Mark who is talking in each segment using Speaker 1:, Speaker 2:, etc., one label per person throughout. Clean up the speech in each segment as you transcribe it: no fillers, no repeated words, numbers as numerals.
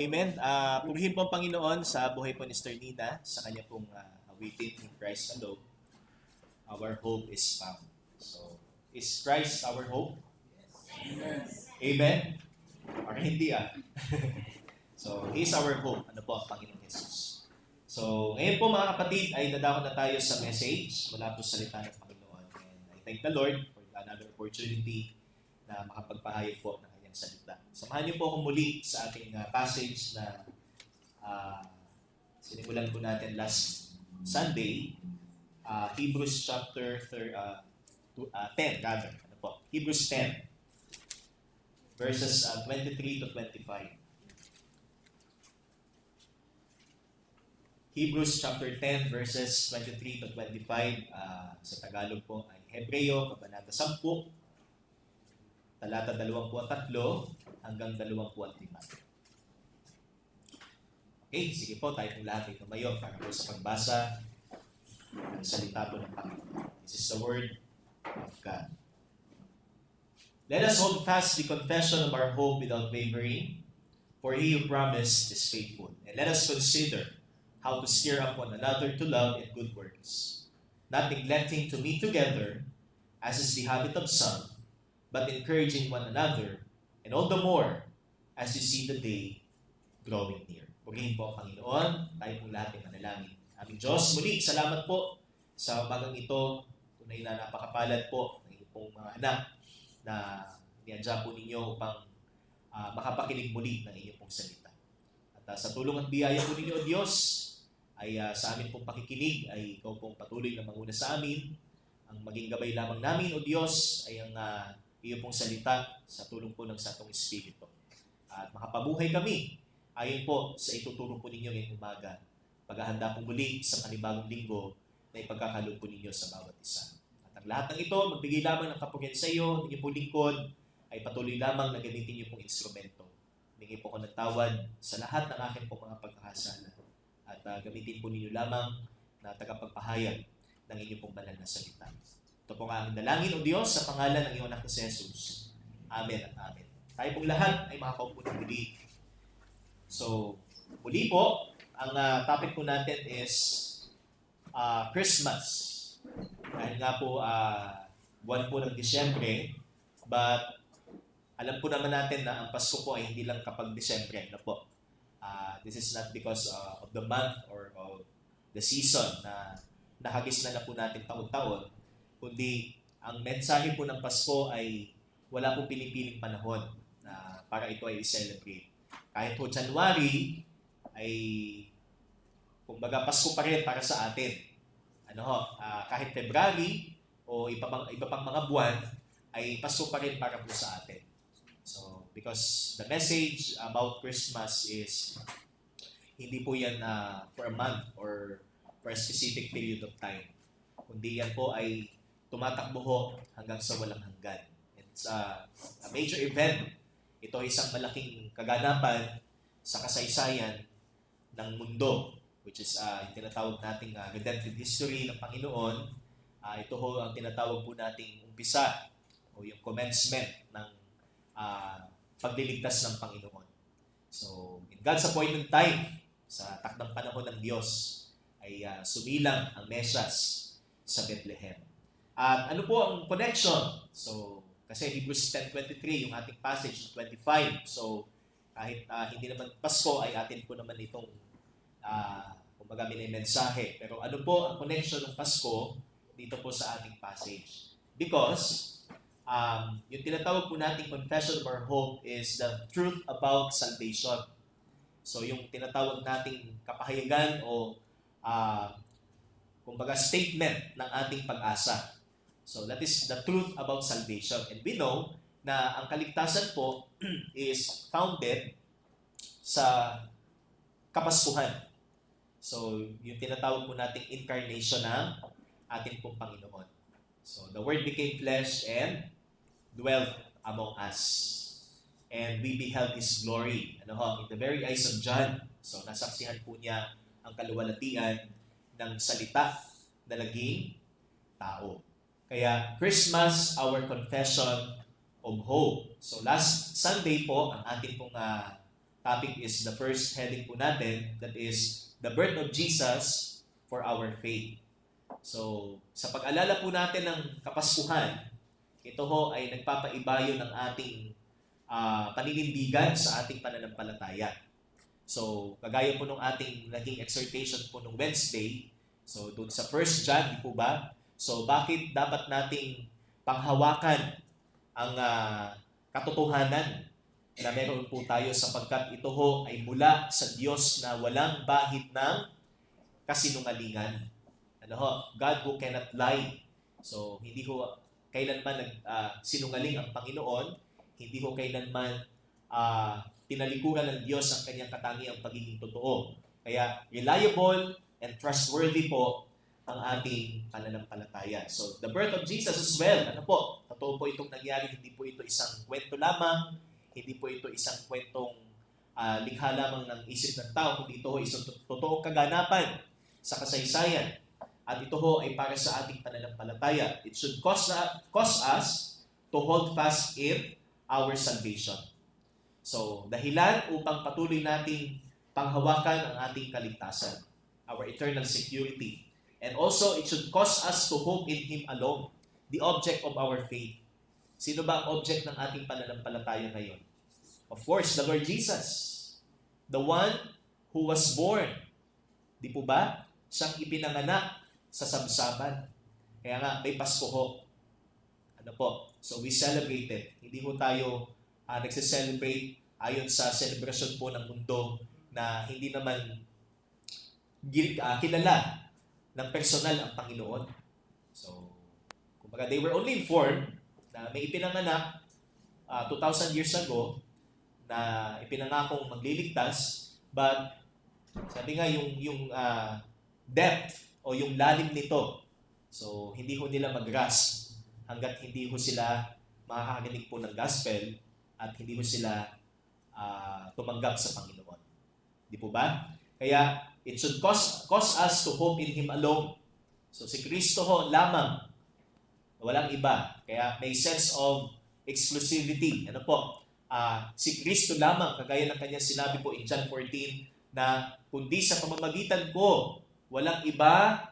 Speaker 1: Amen. Purihin po ang Panginoon sa buhay po ni Sister Nina, sa kanya pong awitin in Christ alone. Our hope is found. So, is Christ our hope?
Speaker 2: Amen.
Speaker 1: Amen? Or hindi So, He is our hope. Ano po ang Panginoon Jesus? So, ngayon po mga kapatid, ay dadako na tayo sa message mula po sa salita ng Panginoon. And I thank the Lord for another opportunity na makapagpahayag po ng kanyang salita. Samahan niyo po akong muli sa ating passage na sinimulan po natin last Sunday, Hebrews chapter 10 rather. Ano po? Hebrews 10 verses 23 to 25. Hebrews chapter 10 verses 23 to 25 sa Tagalog po ay Hebreo, Kabanata 10, talata 23 hanggang 25. Okay, sige po, tayo po lahat ay tumayo para po sa pagbasa ng salita po ng Panginoon. This is the word of God. Let us hold fast the confession of our hope without wavering, for He who promised is faithful. And let us consider how to stir up one another to love and good works, not neglecting to meet together, as is the habit of some, but encouraging one another, and all the more as you see the day growing near. Purihin po ang Panginoon, tayo pong lahat ay manalangin. Aming Diyos, muli, salamat po sa umagang ito. Tunay na napakapalad po ng inyong pong mga anak na niandyan po ninyo upang makapakinig muli ng inyong pong salita. At sa tulong at biyaya po ninyo, O Diyos, ay sa amin pong pakikinig ay ikaw pong patuloy na manguna sa amin. Ang maging gabay lamang namin, O Diyos, ay ang iyong pong salita sa tulong po ng Santong Espiritu. At makapabuhay kami ayon po sa ituturo po ninyo ngayong umaga. Paghahanda po muli sa panibagong linggo na ipagkakalob po ninyo sa bawat isa. At ang lahat ng ito, magbigay lamang ng kapugyan sa iyo, ninyo po lingkod, ay patuloy lamang na gamitin niyo pong instrumento. Hingi po ko ng tawad sa lahat ng aking pong mga pagkakasala. At gamitin po ninyo lamang na tagapagpahayag ng inyong pong banal na salita. Ito po ang aking dalangin, O Diyos, sa pangalan ng iyong anak na si Jesus. Amen at amen. Tayo pong lahat ay makakaupo ng muli. So, muli po, ang topic po natin is Christmas. Dahil nga po, buwan po ng Disyembre, but alam po naman natin na ang Pasko po ay hindi lang kapag Disyembre. Ano po? This is not because of the month or of the season na nakagis na po natin taon-taon, kundi ang mensahe po ng Pasko ay wala pong pinipiling panahon na para ito ay i-celebrate. Kahit po January ay kumbaga Pasko pa rin para sa atin. Kahit February o iba pang mga buwan ay Pasko pa rin para po sa atin. So, because the message about Christmas is hindi po yan for a month or for a specific period of time. Kundi yan po ay tumatakbo ho hanggang sa walang hanggan. It's a major event. Ito ay isang malaking kaganapan sa kasaysayan ng mundo, which is yung tinatawag nating redemptive history ng Panginoon. Ito ho ang tinatawag po nating umpisa o yung commencement ng pagliligtas ng Panginoon. So, in God's appointed time, sa takdang panahon ng Diyos, ay sumilang ang Mesyas sa Bethlehem. At ano po ang connection? So, kasi Hebrews 10:23, yung ating passage 25. So, kahit hindi naman Pasko, ay atin po naman itong kumbaga minimensahe. Pero ano po ang connection ng Pasko dito po sa ating passage? Because yung tinatawag po nating confession of our hope is the truth about salvation. So yung tinatawag nating kapahayagan o kumbaga statement ng ating pag-asa. So that is the truth about salvation. And we know na ang kaligtasan po is founded sa Kapaskuhan. So yung tinatawag po nating incarnation ng ating pong Panginoon. So the Word became flesh and dwelt among us. And we beheld His glory. In the very eyes of John. So, nasaksihan po niya ang kaluwalhatian ng salita na naging tao. Kaya, Christmas, our confession of hope. So, last Sunday po, ang ating pong topic is the first heading po natin, that is the birth of Jesus for our faith. So, sa pag-alala po natin ng Kapaskuhan, ito ho ay nagpapaibayo ng ating paninindigan sa ating pananampalataya. So, kagaya po nung ating naging exhortation po nung Wednesday, so doon sa 1 John, di po ba? So, bakit dapat nating panghawakan ang katotohanan na meron po tayo sapagkat ito ho ay mula sa Diyos na walang bahid ng kasinungalingan. Ano ho? God who cannot lie. So, hindi ho kailanman sinungaling ang Panginoon, hindi ho kailanman tinalikuran ng Diyos ang kanyang katangiang pagiging totoo. Kaya reliable and trustworthy po ang ating pananampalataya. So, the birth of Jesus as well, ano po? Totoo po itong nangyari, hindi po ito isang kwento lamang, hindi po ito isang kwentong likha lamang ng isip ng tao, kundi ito isang totoong kaganapan sa kasaysayan. At ito ho ay para sa ating pananampalataya. It should cause us to hold fast in our salvation. So, dahilan upang patuloy nating panghawakan ang ating kaligtasan, our eternal security. And also, it should cause us to hope in Him alone, the object of our faith. Sino ba ang object ng ating pananampalataya ngayon? Of course, the Lord Jesus. The one who was born. Di po ba? Siyang ipinanganak sa sabsaban. Kaya nga, may Pasko ho. Ano po? So, we celebrate it. Hindi ho tayo nagse-celebrate ayon sa celebration po ng mundo na hindi naman kilala ng personal ang Panginoon. So, kumbaga, they were only informed na may ipinanganak 2,000 years ago na ipinangakong magliligtas, but sabi nga yung depth o yung lalim nito, so hindi ho nila mag-grasp hanggat hindi ho sila makakarinig po ng gospel at hindi ho sila tumanggap sa Panginoon. Di po ba? Kaya it should cause us to hope in Him alone. So si Kristo ho lamang, walang iba. Kaya may sense of exclusivity. Ano po? Si Kristo lamang, kagaya ng kanyang sinabi po in John 14, na kundi sa pamamagitan ko, walang iba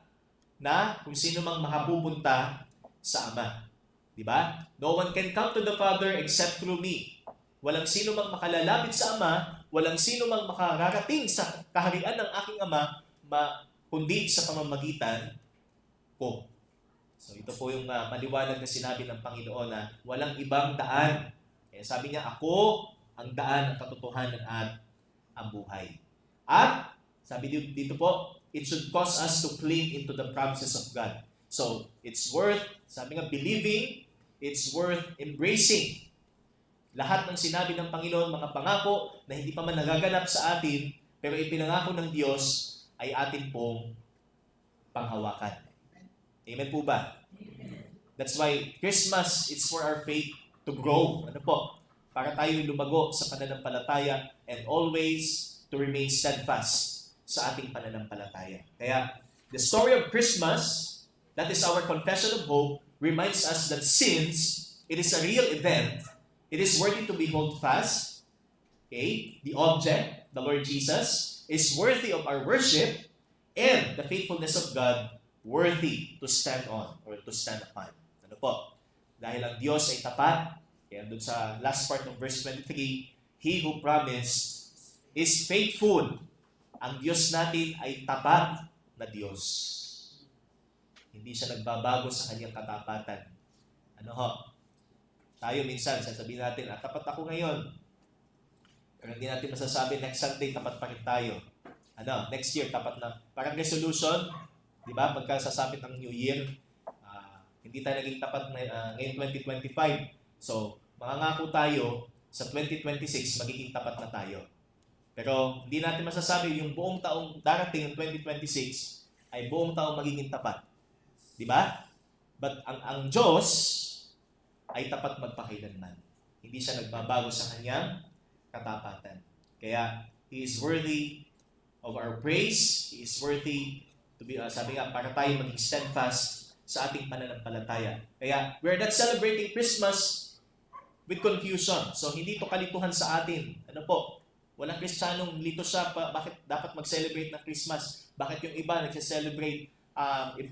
Speaker 1: na kung sino mang makapupunta sa Ama. Di ba? No one can come to the Father except through me. Walang sino mang makalalapit sa Ama, walang sino mang makararating sa kaharian ng aking Ama, kundi sa pamamagitan ko. So ito po yung maliwanag na sinabi ng Panginoon na walang ibang daan. Kaya sabi niya, ako ang daan, ang katotohanan at ang buhay. At sabi dito po, it should cause us to cling into the promises of God. So, it's worth, sabi nga, believing, it's worth embracing. Lahat ng sinabi ng Panginoon, mga pangako na hindi pa man nagaganap sa atin, pero ipinangako ng Diyos ay atin pong panghawakan. Amen po ba? That's why Christmas, it's for our faith to grow. Ano po? Para tayo lumago sa pananampalataya and always to remain steadfast sa ating pananampalataya. Kaya, the story of Christmas, that is our confession of hope, reminds us that since it is a real event, it is worthy to be held fast. Okay? The object, the Lord Jesus, is worthy of our worship, and the faithfulness of God worthy to stand on or to stand upon. Ano po? Dahil ang Diyos ay tapat, kaya doon sa last part ng verse 23, He who promised is faithful. Ang Diyos natin ay tapat na Diyos. Hindi siya nagbabago sa kanyang katapatan. Ano ho? Tayo minsan, sasabihin natin, tapat ako ngayon. Pero hindi natin masasabi, next Sunday, tapat pa rin tayo. Next year, tapat na. Parang resolution, di ba? Pagka sasapit ang New Year, hindi tayo naging tapat ngayon 2025. So, mangangako tayo, sa 2026, magiging tapat na tayo. Pero hindi natin masasabi yung buong taong darating ng 2026 ay buong taong magiging tapat. Di ba? But ang Diyos ay tapat magpakailanman. Hindi siya nagbabago sa kanyang katapatan. Kaya, He is worthy of our praise. He is worthy to be, sabi nga, para tayo maging steadfast sa ating pananampalataya. Kaya, we're not celebrating Christmas with confusion. So, hindi ito kalituhan sa atin. Ano po? Walang Kristiyanong lito siya, bakit dapat mag-celebrate ng Christmas? Bakit yung iba nagse-celebrate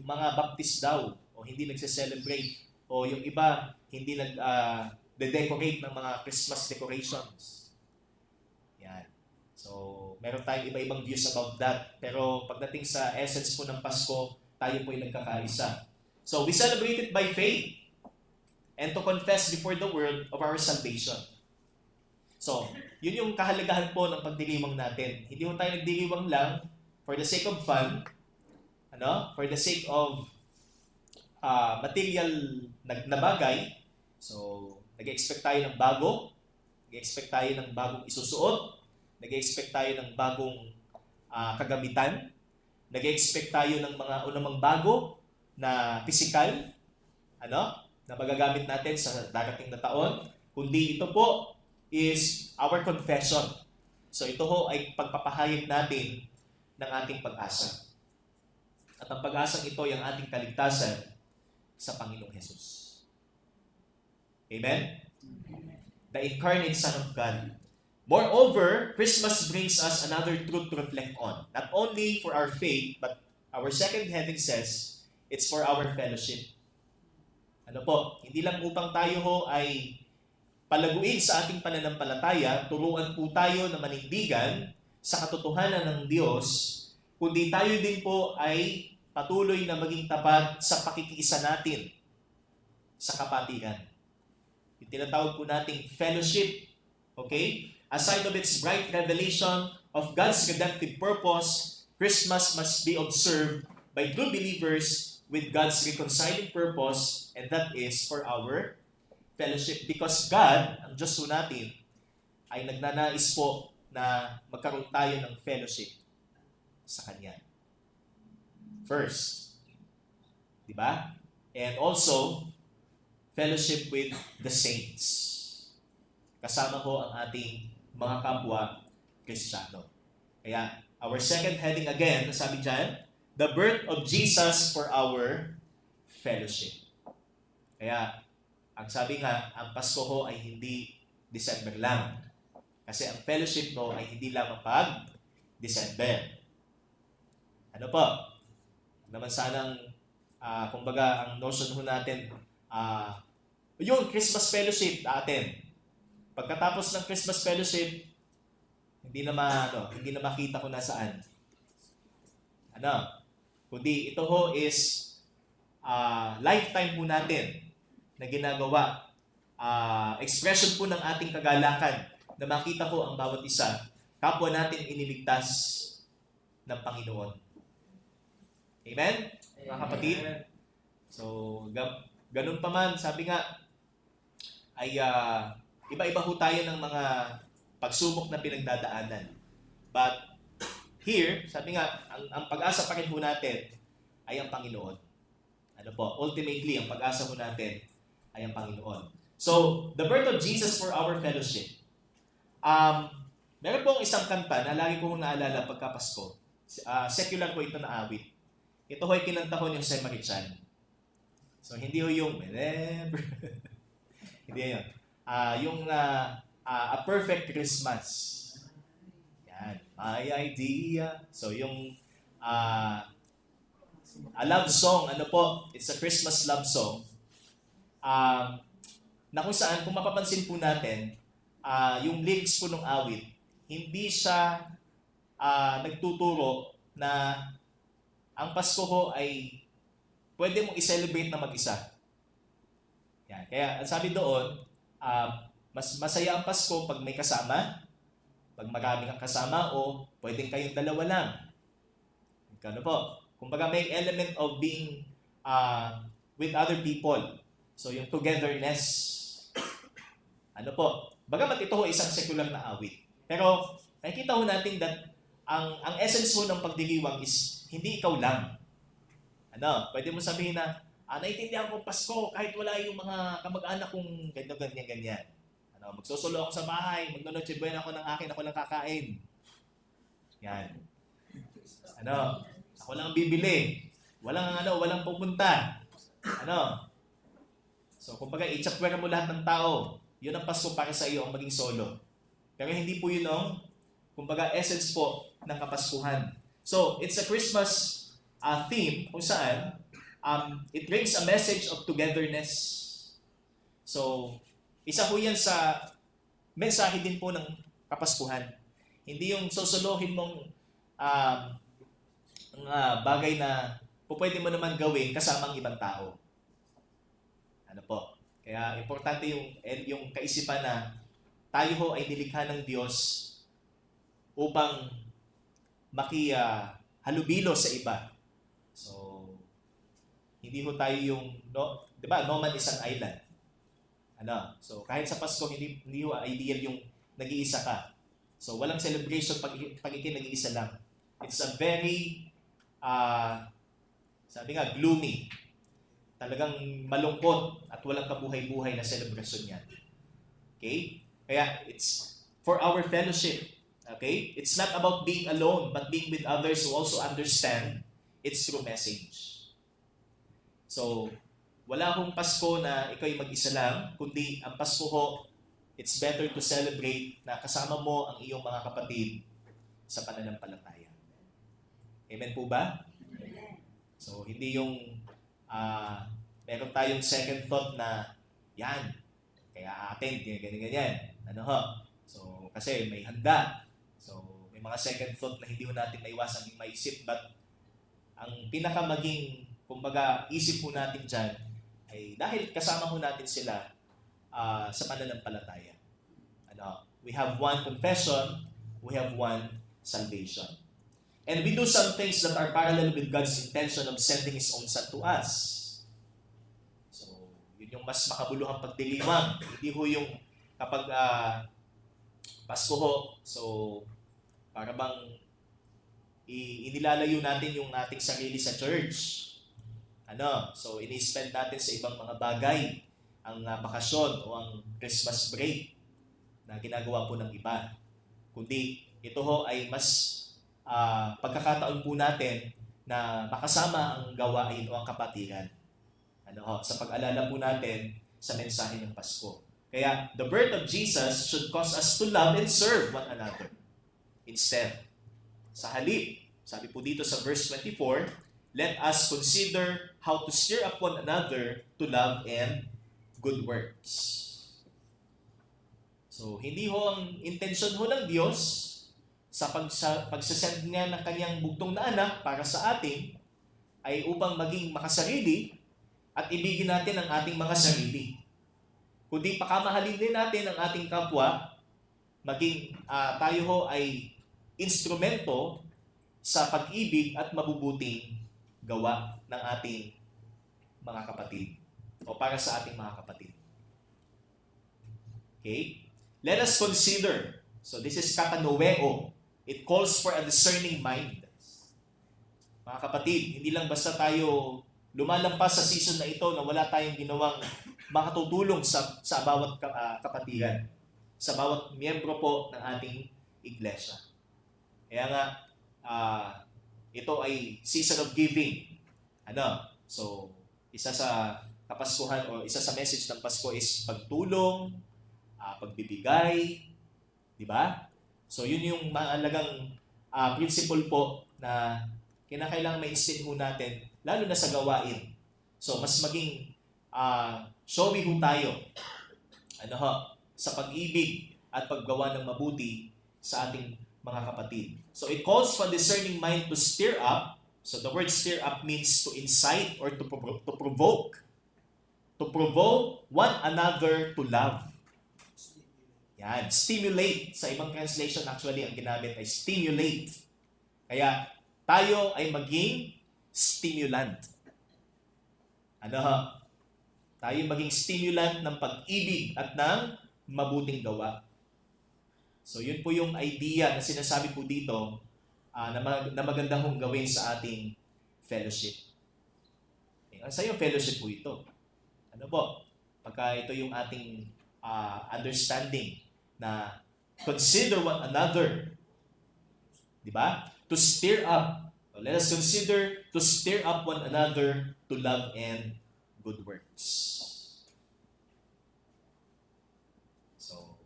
Speaker 1: mga baptist daw o hindi nagse-celebrate o yung iba hindi nag-decorate ng mga Christmas decorations. Yan. So, meron tayong iba-ibang views about that. Pero pagdating sa essence po ng Pasko, tayo po ay nagkakaisa. So, we celebrate it by faith and to confess before the world of our salvation. So, yun yung kahalagahan po ng pagdiriwang natin. Hindi mo tayo nagdiriwang lang for the sake of fun, for the sake of material na bagay. So, nag-expect tayo ng bago, nag-expect tayo ng bagong isusuot, nag-expect tayo ng bagong kagamitan, nag-expect tayo ng mga unamang bago na physical, na magagamit natin sa darating na taon, kundi ito po is our confession. So ito ho ay pagpapahayag natin ng ating pag-asa. At ang pag-asang ito ay ang ating kaligtasan sa Panginoong Hesus. Amen? The incarnate Son of God. Moreover, Christmas brings us another truth to reflect on. Not only for our faith, but our second heading says, it's for our fellowship. Hindi lang upang tayo ho ay palaguin sa ating pananampalataya, turuan po tayo na manindigan sa katotohanan ng Diyos, kundi tayo din po ay patuloy na maging tapat sa pakikiisa natin sa kapatiran. Yung tinatawag po nating fellowship, okay? Aside of its bright revelation of God's redemptive purpose, Christmas must be observed by true believers with God's reconciling purpose, and that is for our fellowship. Because God, ang Diyos po natin, ay nagnanais po na magkaroon tayo ng fellowship sa Kanya. First, di ba? And also, fellowship with the saints. Kasama ko ang ating mga kapwa Kristiyano. Kaya, our second heading again, sabi dyan, the birth of Jesus for our fellowship. Kaya, ang sabi nga, ang Pasko ho ay hindi December lang. Kasi ang fellowship ho ay hindi lamang pag December. Naman sanang, kumbaga, ang notion ho natin, yun, Christmas fellowship atin. Pagkatapos ng Christmas fellowship, hindi na makita kung nasaan. Kundi ito ho is lifetime po natin na ginagawa. Expression po ng ating kagalakan na makita po ang bawat isa, kapwa natin iniligtas ng Panginoon. Amen? Mga kapatid? So, ganun pa man, sabi nga, ay iba-iba ho tayo ng mga pagsubok na pinagdadaanan. But here, sabi nga, ang pag-asa pa rin ho natin ay ang Panginoon. Ultimately, ang pag-asa ho natin ay ang Panginoon. So, the birth of Jesus for our fellowship. Meron pong isang kanta na lagi ko naalala pagka Pasko. Secular po ito na awit. Ito ho ay kinanta ko yung Semarichan. So, hindi ho yung hindi yun. Yung A Perfect Christmas. Yan. My idea. So, yung a love song, it's a Christmas love song. Na kung saan, kung mapapansin po natin, yung lyrics po ng awit, hindi siya nagtuturo na ang Pasko ho ay pwede mong i-celebrate na mag-isa. Yan. Kaya, ang sabi doon, mas masaya ang Pasko pag may kasama, pag marami kang kasama, o pwedeng kayong dalawa lang. Kumbaga may element of being with other people. So, yung togetherness. Bagamat ito ho isang secular na awit. Pero, nakikita ho natin that ang essence ho ng pagdiriwang is hindi ikaw lang. Pwede mo sabihin na, naiintindihan ko Pasko kahit wala yung mga kamag-anak kong ganyan. Magsusulo ako sa bahay, magno-noche buena ako ng akin, ako lang kakain. Yan. Ako lang bibili. Walang pupunta. So, kumbaga, i-chapwera mo lahat ng tao. Yun ang Pasko para sa iyo, ang maging solo. Pero hindi po yun ang kumbaga essence po ng Kapaskuhan. So, it's a Christmas theme kung saan it brings a message of togetherness. So, isa po yan sa mensahe din po ng Kapaskuhan. Hindi yung susuluhin mong bagay na pwede mo naman gawin kasamang ibang tao. Ano po? Kaya importante yung kaisipan na tayo ho ay nilikha ng Diyos upang halubilo sa iba. So, hindi ho tayo yung, no, di ba, no man is an island. Ano? So, kahit sa Pasko, hindi ho ideal yung nag-iisa ka. So, walang celebration pag nag-iisa lang. It's a very, sabi nga, gloomy. Talagang malungkot at walang kabuhay-buhay na celebration yan. Okay? Kaya, it's for our fellowship. Okay? It's not about being alone, but being with others who also understand its true message. So, wala akong Pasko na ikaw ay mag-isa lang, kundi ang Pasko ho, it's better to celebrate na kasama mo ang iyong mga kapatid sa pananampalataya. Amen po ba? Amen. So, hindi yung meron tayong second thought na yan, kaya atin, ganyan. Ano ho? So, kasi may handa. So, may mga second thought na hindi ho natin maiwasang maisip, but ang pinakamaging, kumbaga, isip po natin dyan, ay dahil kasama po natin sila sa pananampalataya. Ano? We have one confession, we have one salvation. And we do some things that are parallel with God's intention of sending His own Son to us. So, yun yung mas makabuluhang pagdiliwang. Hindi ho yung kapag Pasko ho, so para bang inilalayo natin yung ating sarili sa church. Ano? So, ini-spend natin sa ibang mga bagay ang bakasyon o ang Christmas break na ginagawa po ng iba. Kundi, ito ho ay mas pagkakataon po natin na makasama ang gawain o ang kapatiran. Ano ho? Sa pag-alala po natin sa mensahe ng Pasko. Kaya, the birth of Jesus should cause us to love and serve one another. Instead, sa halip, sabi po dito sa verse 24, let us consider how to stir up one another to love and good works. So, hindi ho ang intensyon ho ng Diyos sa pagsasend nga ng kanyang bugtong na anak para sa atin ay upang maging makasarili at ibigin natin ang ating mga sarili. Kundi pakamahalin din natin ang ating kapwa, maging tayo ho ay instrumento sa pag-ibig at mabubuting gawa ng ating mga kapatid o para sa ating mga kapatid. Okay? Let us consider. So this is katanoeo. It calls for a discerning mind. Mga kapatid, hindi lang basta tayo lumalampas sa season na ito na wala tayong ginawang makatutulong sa bawat kapatiran, sa bawat miyembro po ng ating iglesia. Kaya nga, ito ay season of giving. Ano? So, isa sa Kapaskuhan o isa sa message ng Pasko is pagtulong, pagbibigay, di ba? So, yun yung mahalagang principle po na kinakailangan ma-instill ho natin, lalo na sa gawain. So, mas maging showy ho tayo ano ho, sa pag-ibig at paggawa ng mabuti sa ating mga kapatid. So, it calls for discerning mind to stir up. So, the word stir up means to incite or to provoke. To provoke one another to love. Yan, stimulate. Sa ibang translation, actually, ang ginamit ay stimulate. Kaya, tayo ay maging stimulant. Ano ho? Tayo maging stimulant ng pag-ibig at ng mabuting gawa. So, yun po yung idea na sinasabi po dito na maganda hong gawin sa ating fellowship. Sa yung fellowship po ito. Ano po? Pagka ito yung ating understanding na consider one another. Di ba? To stir up. So, let us consider to stir up one another to love and good works. So,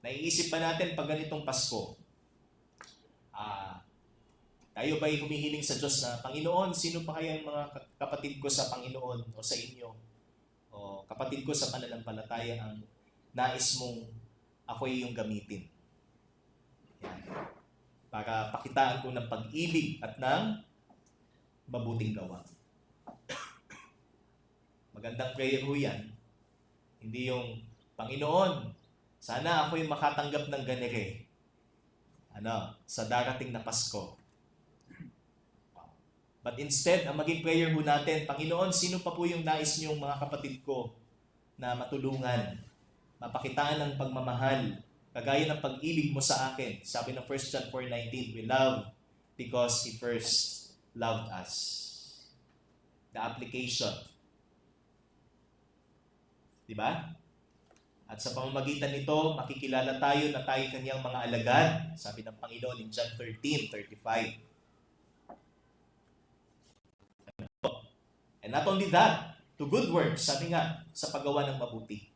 Speaker 1: Naiisip ba natin pag ganitong Pasko, tayo ba'y humihiling sa Diyos na, Panginoon, sino pa kaya ang mga kapatid ko sa Panginoon o sa inyo? O kapatid ko sa pananampalataya ang nais mong ako'y iyong gamitin. Yan. Para pakitaan ko ng pag-ibig at ng mabuting gawa. Magandang prayer ho yan. Hindi yung, Panginoon, sana ako'y makatanggap ng ganire. Sa darating na Pasko. But instead, ang maging prayer ho natin, Panginoon, sino pa po yung nais niyong mga kapatid ko na matulungan, mapakitaan ng pagmamahal, kagaya ng pag-ibig mo sa akin. Sabi ng 1 John 4:19, we love because He first loved us. The application. Diba? At sa pamamagitan nito, makikilala tayo na tayo kanyang mga alagad. Sabi ng Panginoon in John 13:35. And not only that, to good works, sabi nga, sa paggawa ng mabuti.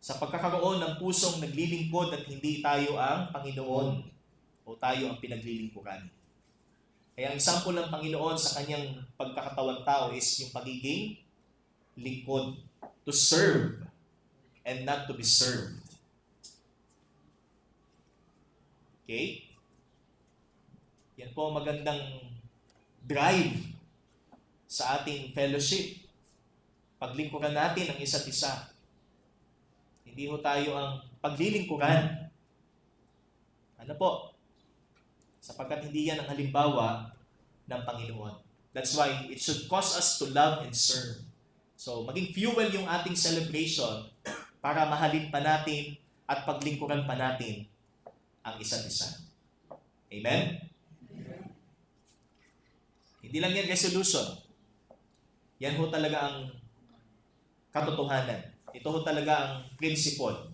Speaker 1: Sa pagkakaroon ng pusong naglilingkod at hindi tayo ang Panginoon o tayo ang pinaglilingkuran. Kaya ang example ng Panginoon sa kanyang pagkakatawang tao is yung pagiging lingkod. To serve and not to be served. Okay? Yan po ang magandang drive sa ating fellowship. Paglingkuran natin ang isa't isa. Hindi ho tayo ang paglilingkuran. Ano po? Sapagkat hindi yan ang halimbawa ng Panginoon. That's why it should cause us to love and serve. So, maging fuel yung ating celebration para mahalin pa natin at paglingkuran pa natin ang isa't isa. Amen? Hindi lang yan resolution. Yan ho talaga ang katotohanan. Ito ho talaga ang principle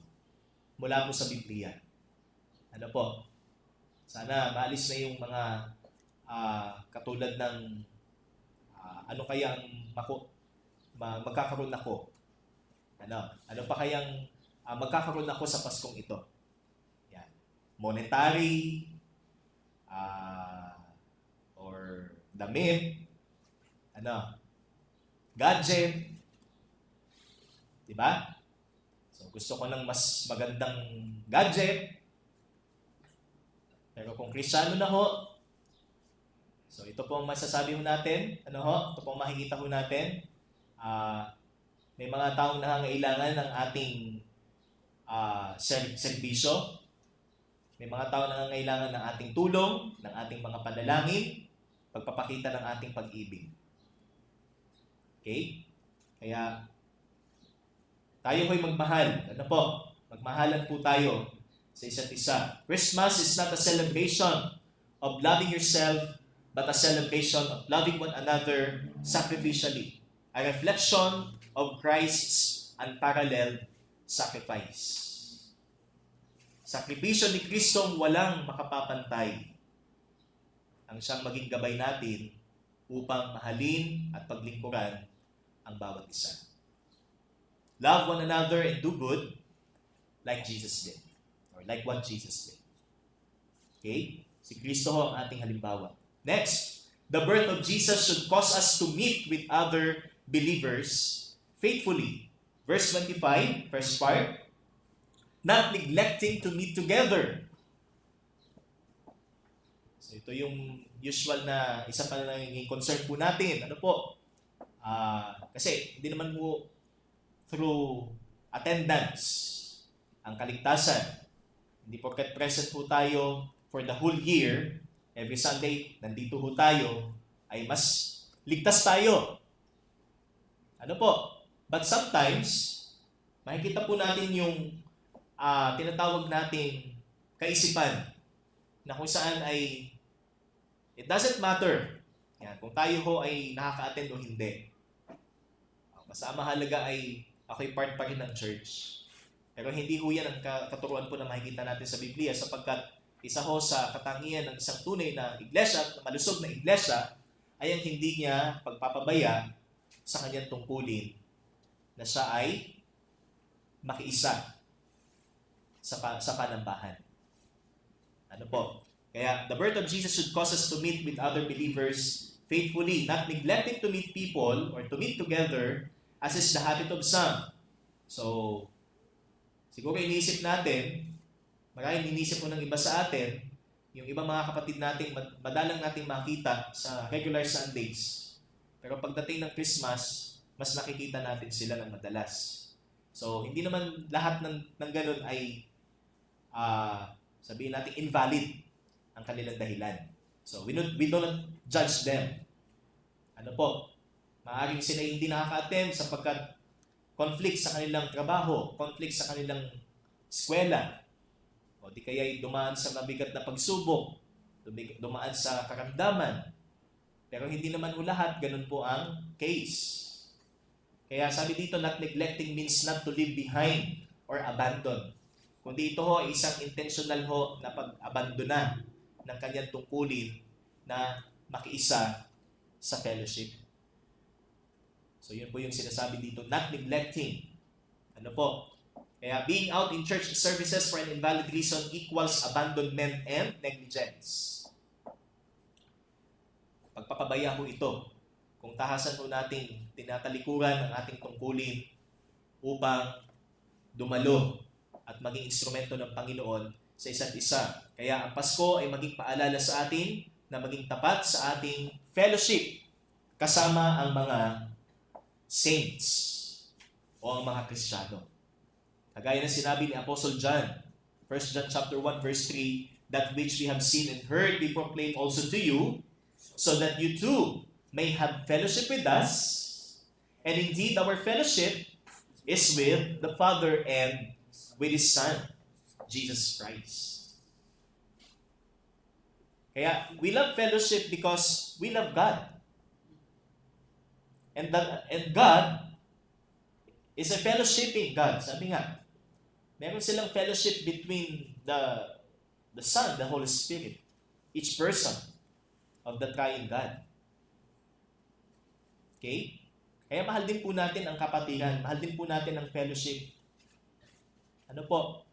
Speaker 1: mula po sa Biblia. Ano po? Sana maalis na yung mga katulad ng ano kaya ang magkakaroon ako? Ano pa kayang magkakaroon ako sa Paskong ito? Yan. Monetary, or damit, gadget, diba? So gusto ko ng mas magandang gadget, pero kung Kristiyano na ho, so ito po ang masasabi ho natin, ito po ang makikita ho natin, may mga taong nangangailangan ng ating serbisyo, may mga taong nangangailangan ng ating tulong, ng ating mga panalangin, pagpapakita ng ating pag-ibig. Okay? Kaya, tayo po'y magmahal. Magmahalan po tayo sa isa't isa. Christmas is not a celebration of loving yourself, but a celebration of loving one another sacrificially. A reflection of Christ's unparalleled sacrifice. Sakripisyo ni Kristong walang makapapantay ang siyang maging gabay natin upang mahalin at paglingkuran ang bawat isa. Love one another and do good like Jesus did. Or like what Jesus did. Okay? Si Kristo ho ang ating halimbawa. Next, the birth of Jesus should cause us to meet with other believers faithfully. Verse 25, first part, not neglecting to meet together. So ito yung usual na isa pa na naging concern po natin. Kasi hindi naman po through attendance ang kaligtasan. Hindi porket present po tayo for the whole year, every Sunday, nandito po tayo, ay mas ligtas tayo. But sometimes, makikita po natin yung tinatawag nating kaisipan na kung saan ay it doesn't matter kung tayo ho ay nakaka-attend o hindi. Basta mahalaga ay ako'y part pa rin ng church. Pero hindi ho yan ang katuruan po na makikita natin sa Biblia sapagkat isa ho sa katangian ng isang tunay na iglesia, na malusog na iglesia, ay ang hindi niya pagpapabaya sa kanyang tungkulin na siya ay makiisa sa panambahan. Ano po? Kaya the birth of Jesus should cause us to meet with other believers faithfully, not neglecting to meet people or to meet together as is the habit of some. So, siguro iniisip natin, maraming iniisip mo ng iba sa atin, yung ibang mga kapatid nating madalang nating makita sa regular Sundays. Pero pagdating ng Christmas, mas nakikita natin sila ng madalas. So, hindi naman lahat ng ganun ay sabihin natin invalid ang kanilang dahilan. So, we don't judge them. Ano po? Maaaring sila hindi nakaka-attend sapagkat conflict sa kanilang trabaho, conflict sa kanilang eskwela, o di kaya dumaan sa mabigat na pagsubok, dumaan sa karamdaman. Pero hindi naman lahat, ganun po ang case. Kaya sabi dito, not neglecting means not to leave behind or abandon. Kundi ito ho ay isang intentional ho na pag-abandona ng kanyang tungkulin na makiisa sa fellowship. So yun po yung sinasabi dito, not neglecting. Ano po? Kaya being out in church services for an invalid reason equals abandonment and negligence. Pagpapabaya ho ito. Kung tahasan ho nating tinatalikuran ang ating tungkulin upang dumalo at maging instrumento ng Panginoon sa isa't isa. Kaya ang Pasko ay maging paalala sa atin na maging tapat sa ating fellowship kasama ang mga saints o ang mga Kristiyano. Kagaya ng sinabi ni Apostle John, 1 John chapter 1 verse 3, that which we have seen and heard we proclaim also to you, so that you too may have fellowship with us. And indeed, our fellowship is with the Father and with His Son, Jesus Christ. Kaya, we love fellowship because we love God. And God is a fellowshipping God. Sabi nga, meron silang fellowship between the Son, the Holy Spirit, each person of the triune God. Okay? Kaya mahal din po natin ang kapatiran. Mahal din po natin ang fellowship. Ano po?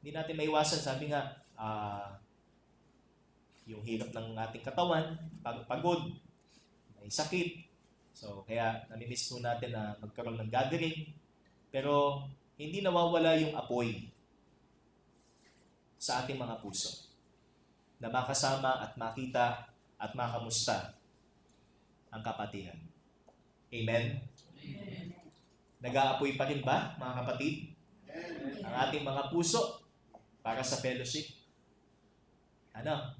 Speaker 1: Hindi natin maiwasan. Sabi nga, yung hirap ng ating katawan, pagod, may sakit. So, kaya namimiss po natin na magkaroon ng gathering. Pero, hindi nawawala yung apoy sa ating mga puso na makasama at makita at makamusta ang kapatiran. Amen? Amen. Nag-aapoy pa rin ba, mga kapatid? Ang ating mga puso para sa fellowship? Ano?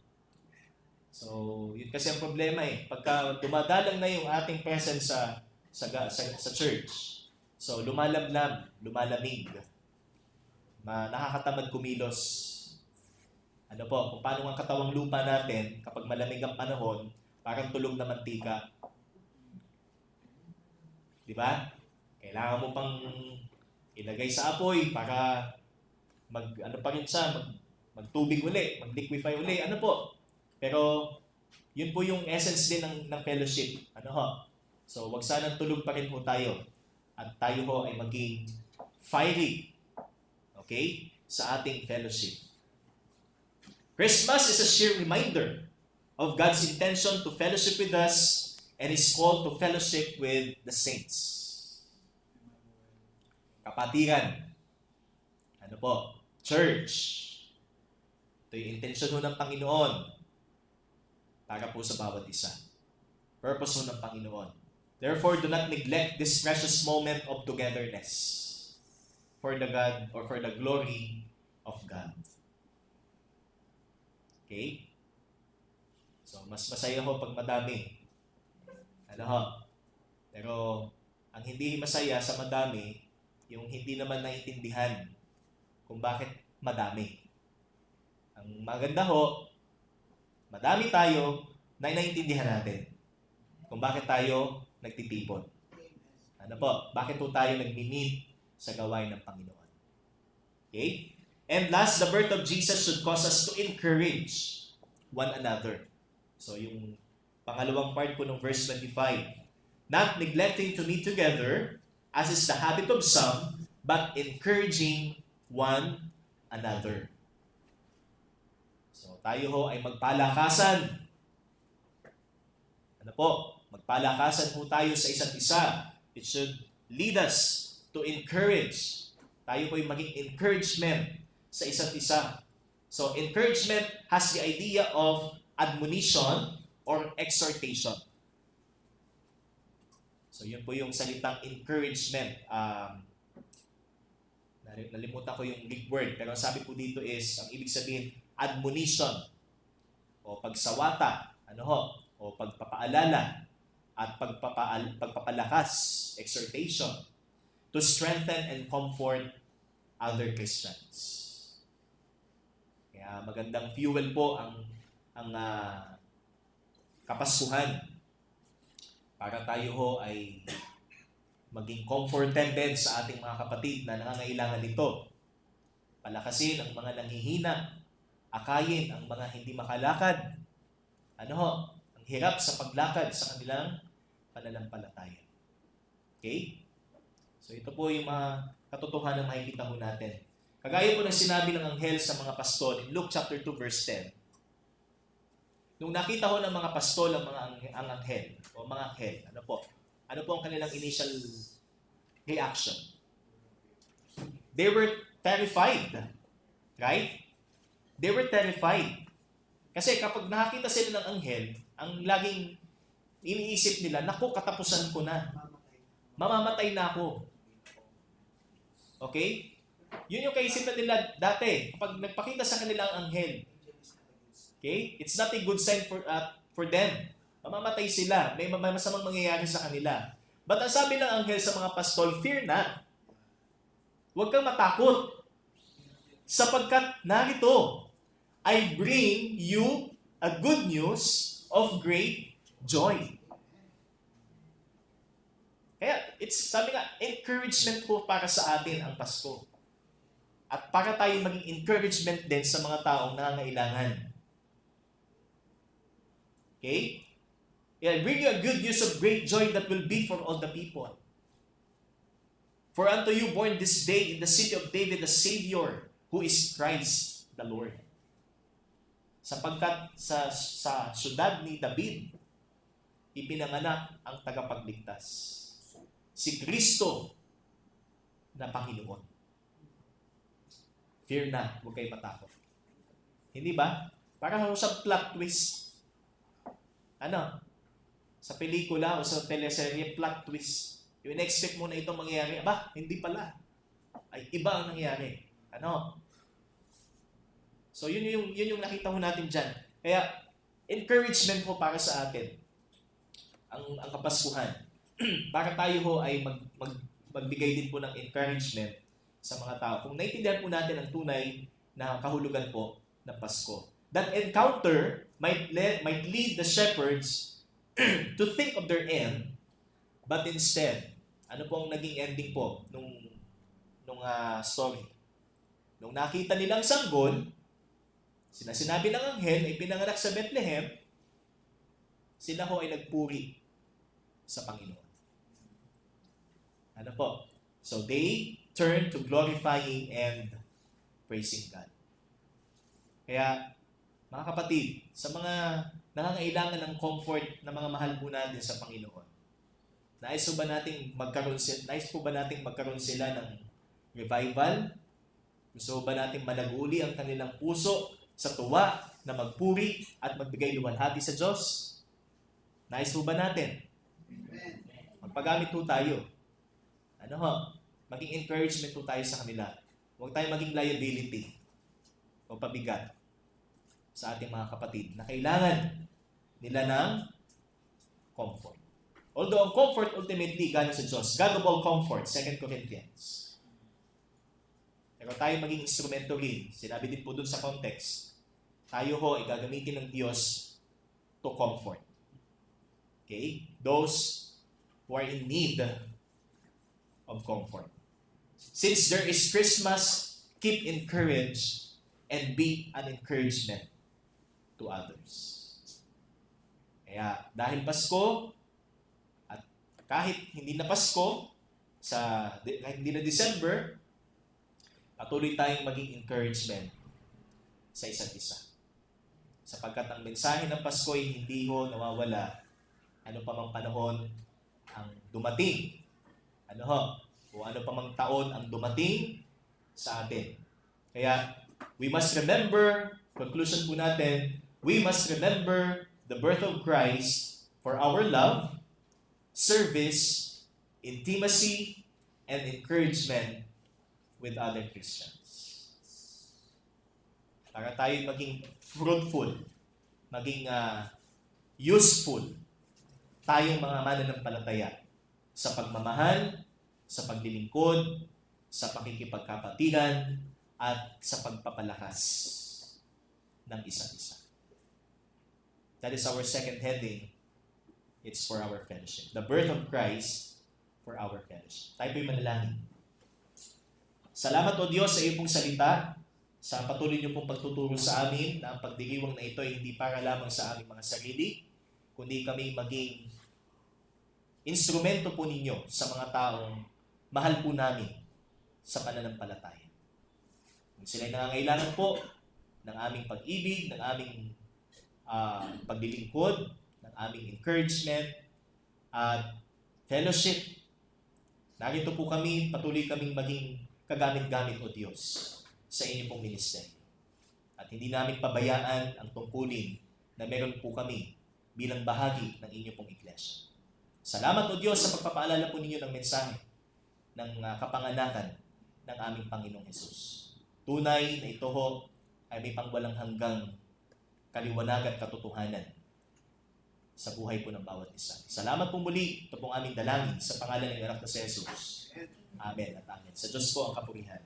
Speaker 1: So, yun kasi ang problema eh. Pagka dumadalang na yung ating presence sa church, so lumalamlam, lumalamig, nakakatamad kumilos. Ano po, kung paano ang katawang lupa natin, kapag malamig ang panahon, parang tulog na mantika. Di ba? Kailangan mo pang ilagay sa apoy para magtubig uli, mag-liquefy uli. Ano po? Pero, yun po yung essence din ng fellowship. Ano ho? So, wag sanang tulog pa rin po tayo. At tayo ho ay maging fiery. Okay? Sa ating fellowship. Christmas is a sheer reminder of God's intention to fellowship with us and His call to fellowship with the saints. Kapatiran. Ano po? Church. Ito yung intensyon ng Panginoon para po sa bawat isa. Purpose ng Panginoon. Therefore, do not neglect this precious moment of togetherness for the God or for the glory of God. Okay? So, mas masaya ho pag madami. Ano ho? Pero, ang hindi masaya sa madami, yung hindi naman naiintindihan kung bakit madami. Ang maganda ho, madami tayo na naiintindihan natin kung bakit tayo nagtitipon. Ano po? Bakit po tayo nagmi-meet sa gawain ng Panginoon? Okay? And last, the birth of Jesus should cause us to encourage one another. So, yung pangalawang part po ng verse 25. Not neglecting to meet together, as is the habit of some, but encouraging one another. So tayo ho ay magpalakasan. Ano po? Magpalakasan ho tayo sa isa't isa. It should lead us to encourage. Tayo po ay maging encouragement sa isa't isa. So encouragement has the idea of admonition or exhortation. So yun po yung salitang encouragement. Nalimutan ko yung Greek word, pero ang sabi po dito is, ang ibig sabihin, admonition o pagsawata, o pagpapaalala at pagpapalakas, exhortation, to strengthen and comfort other Christians. Kaya magandang fuel po ang Kapaskuhan para tayo ho ay maging comforted din sa ating mga kapatid na nangangailangan nito. Palakasin ang mga nanghihina, akayin ang mga hindi makalakad. Ang hirap sa paglakad sa kanilang pananampalataya. Okay? So ito po yung mga katotohanan na makikita mo natin. Kagaya po ng sinabi ng anghel sa mga pastol in Luke chapter 2 verse 10. Nung nakita ko ng mga pastol ang anghel, o mga anghel, ano po ang kanilang initial reaction? They were terrified. Right? They were terrified. Kasi kapag nakakita sila ng anghel, ang laging iniisip nila, naku, katapusan ko na. Mamamatay na ako. Okay? Yun yung kaisipan nila dati. Kapag nagpakita sa kanila ang anghel, okay? It's not a good sign for them. Mamamatay sila. May masamang mangyayari sa kanila. But ang sabi ng anghel sa mga pastol, fear not. Huwag kang matakot. Sapagkat narito, I bring you a good news of great joy. Kaya, sabi nga, encouragement po para sa atin ang Pasko. At para tayo maging encouragement din sa mga taong nangangailangan. Okay? I bring you a good news of great joy that will be for all the people. For unto you born this day in the city of David a Savior, who is Christ the Lord. Sapagkat sa syudad ni David, ipinanganak ang tagapagligtas. Si Kristo na Panginoon. Fear not, huwag kayo matakot. Hindi ba? Parang sa plot twist. Sa pelikula o sa teleserye, plot twist. Yung in-expect mo na itong mangyayari, hindi pala. Ay, iba ang nangyayari. So, yun yung nakita mo natin dyan. Kaya, encouragement po para sa atin ang Kapaskuhan. Para tayo ho ay magbigay din po ng encouragement sa mga tao. Kung naintindihan po natin ang tunay na kahulugan po ng Pasko. That encounter might lead the shepherds to think of their end, but instead, ano po ang naging ending po nung story? Nung nakita nilang sanggol, sinabi ng anghel ay pinanganak sa Bethlehem, sila ho ay nagpuri sa Panginoon. Ano po? So they turn to glorifying and praising God. Kaya, mga kapatid, sa mga nangangailangan ng comfort na mga mahal po natin sa Panginoon, nais po ba nating magkaroon sila ng revival? Gusto ba nating managuli ang kanilang puso sa tuwa na magpuri at magbigay luwalhati sa Diyos? Nais po ba natin? Magpagamit po tayo. Maging encouragement po tayo sa kanila. Huwag tayo maging liability o pabigat sa ating mga kapatid na kailangan nila ng comfort. Although ang comfort ultimately galing sa Diyos. God of all comfort, 2 Corinthians. Pero tayo maging instrumento rin. Sinabi din po dun sa context. Tayo ho ay gagamitin ng Diyos to comfort. Okay? Those who are in need of comfort. Since there is Christmas, keep encouraged and be an encouragement to others. Kaya dahil Pasko, at kahit hindi na Pasko, kahit hindi na December, patuloy tayong maging encouragement sa isa't isa. Sapagkat ang mensahe ng Pasko ay hindi ho nawawala ano pa mang panahon ang dumating. Kung ano pa mang taon ang dumating sa atin. Kaya, we must remember, conclusion po natin, we must remember the birth of Christ for our love, service, intimacy, and encouragement with other Christians. Para tayo maging fruitful, maging useful, tayong mga mananampalataya sa pagmamahal, sa paglilingkod, sa pakikipagkapatiran, at sa pagpapalakas ng isa't isa. That is our second heading. It's for our fellowship. The birth of Christ for our fellowship. Tayo po'y manalangin. Salamat o Diyos sa iyong pong salita, sa patuloy niyo pong pagtuturo sa amin na ang pagdiriwang na ito ay hindi para lamang sa aming mga sarili, kundi kami maging instrumento po ninyo sa mga taong mahal po namin sa pananampalataya. Kung sila'y nangangailangan po ng aming pag-ibig, ng aming paglilingkod, ng aming encouragement, at fellowship, narito po kami, patuloy kaming maging kagamit-gamit o Diyos sa inyo pong ministeryo. At hindi namin pabayaan ang tungkulin na meron po kami bilang bahagi ng inyo pong iglesia. Salamat o Diyos sa pagpapaalala po ninyo ng mensahe ng kapanganakan ng aming Panginoong Hesus. Tunay na ito ho ay may pangwalang hanggang kaliwanag at katotohanan sa buhay po ng bawat isa. Salamat po muli. Ito pong aming dalangin sa pangalan ng anak na si Jesus. Amen at amen. Sa Diyos po ang kapurihan.